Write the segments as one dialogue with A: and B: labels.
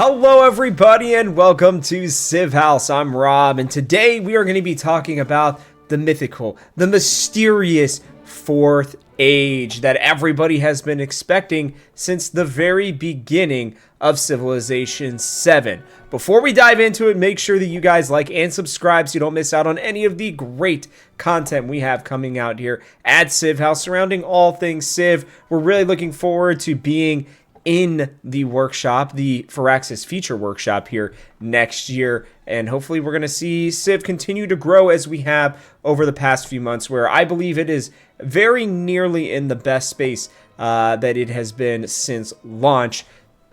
A: Hello everybody and welcome to Civ House. I'm Rob and today we are going to be talking about the mythical, the mysterious Fourth Age that everybody has been expecting since the very beginning of Civilization VII. Before we dive into it, make sure that you guys like and subscribe so you don't miss out on any of the great content we have coming out here at Civ House surrounding all things Civ. We're really looking forward to being in the workshop, the firaxis feature workshop here next year, and hopefully we're going to see Civ continue to grow as we have over the past few months, where I believe it is very nearly in the best space that it has been since launch.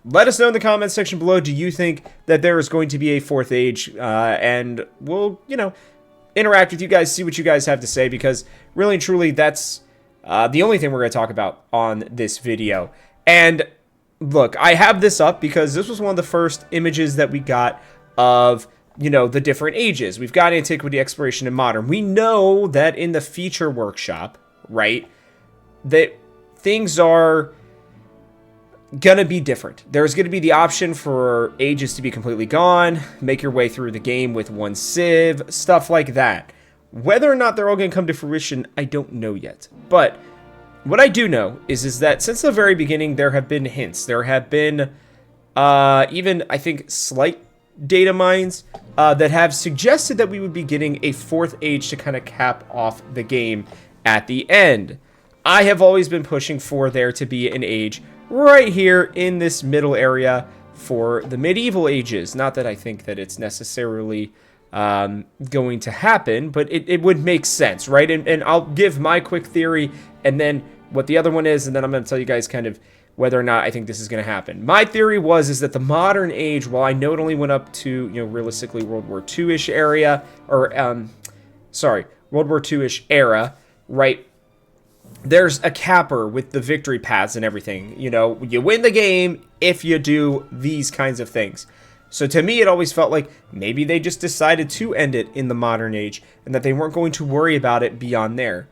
A: Let us know in the comments section below, do you think that there is going to be a Fourth Age, and we'll, interact with you guys, see what you guys have to say, because really and truly that's the only thing we're going to talk about on this video. And look, I have this up because this was one of the first images that we got of, the different ages. We've got Antiquity, Exploration, and Modern. We know that in the feature workshop, right, that things are gonna be different. There's gonna be the option for ages to be completely gone, make your way through the game with one Civ, stuff like that. Whether or not they're all gonna come to fruition, I don't know yet. But what I do know is that since the very beginning, there have been hints. There have been even, I think, slight data mines that have suggested that we would be getting a Fourth Age to kind of cap off the game at the end. I have always been pushing for there to be an age right here in this middle area for the medieval ages. Not that I think that it's necessarily going to happen, but it would make sense, right? And I'll give my quick theory and then what the other one is, and then I'm going to tell you guys kind of whether or not I think this is going to happen. My theory is that the modern age, while I know it only went up to, realistically World War II-ish area, or, World War II-ish era, right? There's a capper with the victory paths and everything. You win the game if you do these kinds of things. So to me, it always felt like maybe they just decided to end it in the modern age and that they weren't going to worry about it beyond there.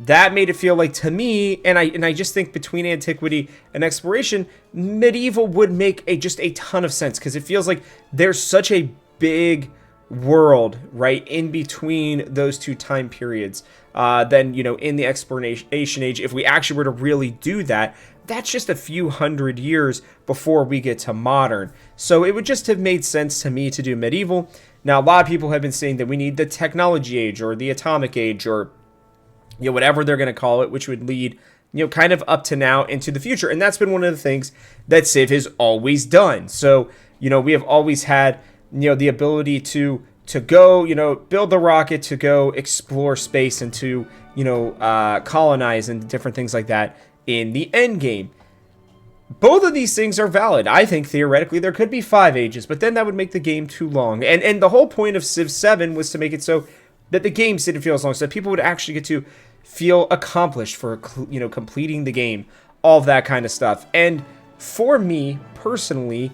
A: That made it feel like, to me, and I just think between Antiquity and Exploration, Medieval would make just a ton of sense, because it feels like there's such a big world, right, in between those two time periods. Then, in the Exploration Age, if we actually were to really do that, that's just a few hundred years before we get to Modern. So it would just have made sense to me to do Medieval. Now, a lot of people have been saying that we need the Technology Age or the Atomic Age or whatever they're going to call it, which would lead, kind of up to now into the future. And that's been one of the things that Civ has always done. So, we have always had, the ability to go, build the rocket to go explore space and to, colonize and different things like that in the end game. Both of these things are valid. I think theoretically there could be 5 ages, but then that would make the game too long. And the whole point of Civ VII was to make it so that the games didn't feel as long, so that people would actually get to feel accomplished for, completing the game, all of that kind of stuff. And for me, personally,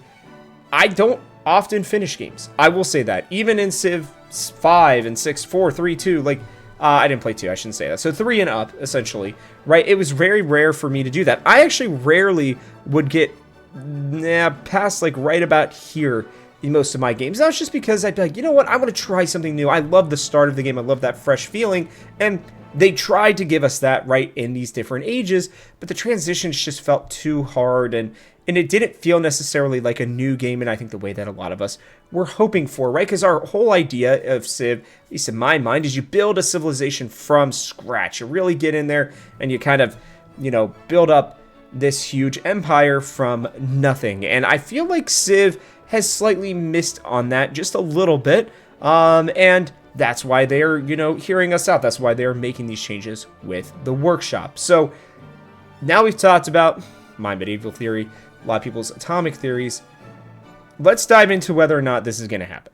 A: I don't often finish games. I will say that. Even in Civ 5 and 6, 4, 3, 2, I didn't play 2, I shouldn't say that. So 3 and up, essentially, right? It was very rare for me to do that. I actually rarely would get past, right about here in most of my games. That's just because I'd be like, you know what, I want to try something new. I love the start of the game. I love that fresh feeling. And they tried to give us that, right, in these different ages, but the transitions just felt too hard, and it didn't feel necessarily like a new game, and I think the way that a lot of us were hoping for, right? Because our whole idea of Civ, at least in my mind, is you build a civilization from scratch. You really get in there, and you kind of, build up this huge empire from nothing. And I feel like Civ has slightly missed on that just a little bit, and that's why they're, hearing us out. That's why they're making these changes with the workshop. So now we've talked about my medieval theory, a lot of people's atomic theories. Let's dive into whether or not this is going to happen.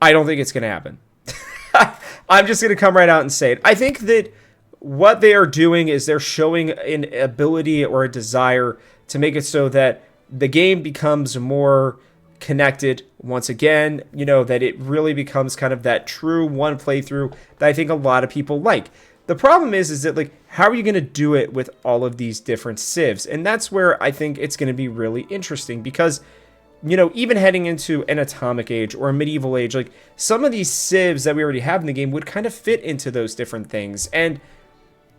A: I don't think it's going to happen. I'm just going to come right out and say it. I think that what they are doing is they're showing an ability or a desire to make it so that the game becomes more connected once again, that it really becomes kind of that true one playthrough that I think a lot of people like. The problem is that, like, how are you going to do it with all of these different civs? And that's where I think it's going to be really interesting because, you know, even heading into an atomic age or a medieval age, like, some of these civs that we already have in the game would kind of fit into those different things. And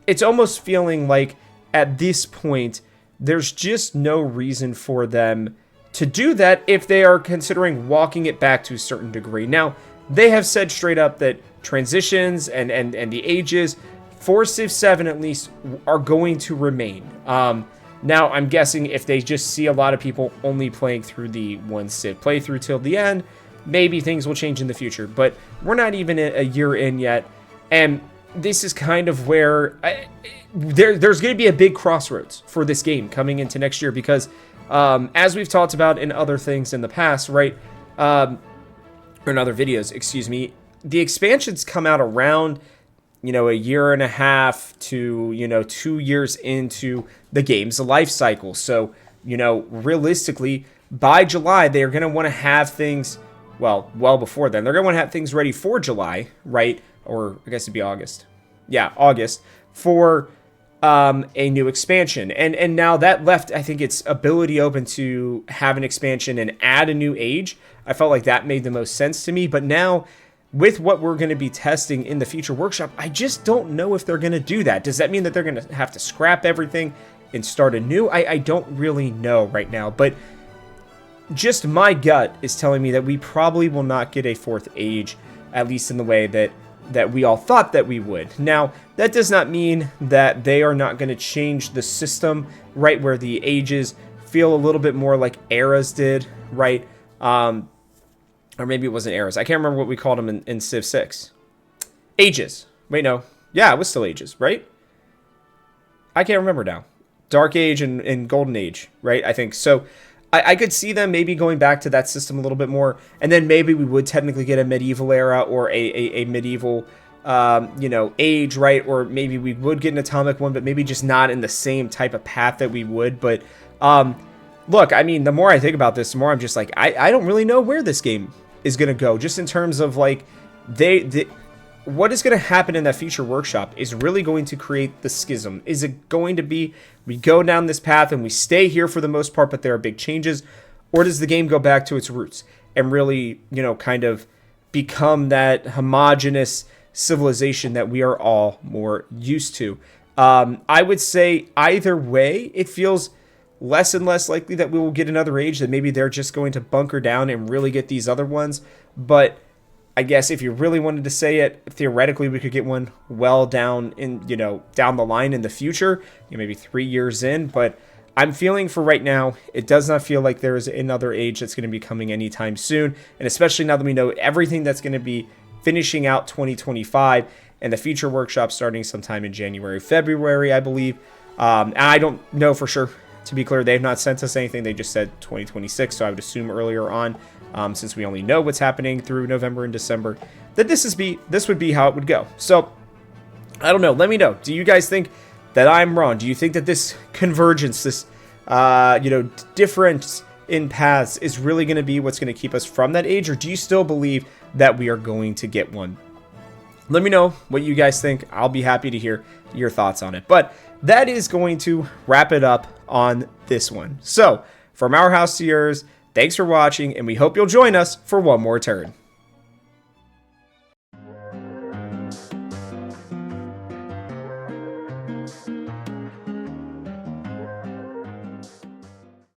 A: it's almost feeling like at this point, there's just no reason for them to do that if they are considering walking it back to a certain degree. Now, they have said straight up that transitions and the ages for Civ 7 at least are going to remain. Now, I'm guessing if they just see a lot of people only playing through the one Civ playthrough till the end, maybe things will change in the future. But we're not even a year in yet, and this is kind of where there's going to be a big crossroads for this game coming into next year because, as we've talked about in other things in the past, right, or in other videos, excuse me, the expansions come out around, you know, a year and a half to, you know, 2 years into the game's life cycle. So, you know, realistically, by July, they're going to want to have things, well before then, they're going to want to have things ready for July, right? Or I guess it'd be August. Yeah, August, for a new expansion. And now that left, I think, its ability open to have an expansion and add a new age. I felt like that made the most sense to me. But now, with what we're going to be testing in the future workshop, I just don't know if they're going to do that. Does that mean that they're going to have to scrap everything and start anew? I don't really know right now. But just my gut is telling me that we probably will not get a fourth age, at least in the way that we all thought that we would. Now, that does not mean that they are not going to change the system, right, where the ages feel a little bit more like eras did, right? Or maybe it wasn't eras. I can't remember what we called them in Civ 6. Ages. Wait, no. Yeah, it was still ages, right? I can't remember now. Dark Age and Golden Age, right? I think so. I could see them maybe going back to that system a little bit more, and then maybe we would technically get a medieval era or a medieval, you know, age, right? Or maybe we would get an atomic one, but maybe just not in the same type of path that we would. But look, I mean, the more I think about this, the more I'm just like, I don't really know where this game is going to go, just in terms of like what is going to happen in that future workshop is really going to create the schism. Is it going to be we go down this path and we stay here for the most part, but there are big changes? Or does the game go back to its roots and really, you know, kind of become that homogenous civilization that we are all more used to? I would say either way, it feels less and less likely that we will get another age, that maybe they're just going to bunker down and really get these other ones. But I guess if you really wanted to say it, theoretically we could get one well down in, you know, down the line in the future, you know, maybe 3 years in. But I'm feeling for right now, it does not feel like there is another age that's going to be coming anytime soon. And especially now that we know everything that's going to be finishing out 2025 and the future workshop starting sometime in January, February, I believe. And I don't know for sure. To be clear, they have not sent us anything. They just said 2026, so I would assume earlier on, since we only know what's happening through November and December, that this would be how it would go. So, I don't know. Let me know. Do you guys think that I'm wrong? Do you think that this convergence, this, you know, difference in paths is really going to be what's going to keep us from that age? Or do you still believe that we are going to get one? Let me know what you guys think. I'll be happy to hear your thoughts on it. But that is going to wrap it up on this one. So, from our house to yours, thanks for watching, and we hope you'll join us for one more turn.